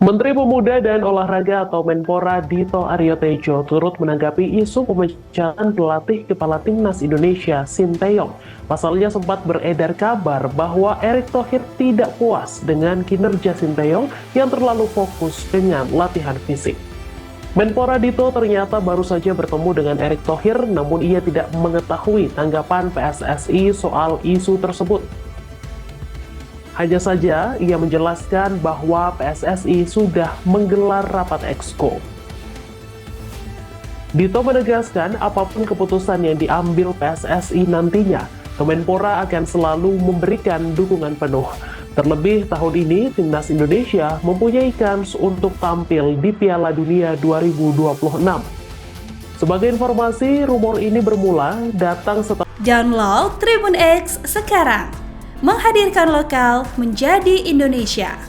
Menteri Pemuda dan Olahraga atau Menpora Dito Aryo Tejo turut menanggapi isu pemecahan pelatih kepala timnas Indonesia Sinteyong. Pasalnya sempat beredar kabar bahwa Erick Thohir tidak puas dengan kinerja Sinteyong yang terlalu fokus dengan latihan fisik. Menpora Dito ternyata baru saja bertemu dengan Erick Thohir, namun ia tidak mengetahui tanggapan PSSI soal isu tersebut. Hanya saja, ia menjelaskan bahwa PSSI sudah menggelar rapat exco. Dito menegaskan apapun keputusan yang diambil PSSI nantinya, Kemenpora akan selalu memberikan dukungan penuh. Terlebih tahun ini, timnas Indonesia mempunyai kans untuk tampil di Piala Dunia 2026. Sebagai informasi, rumor ini bermula datang setelah Download Tribun X sekarang, menghadirkan lokal menjadi Indonesia.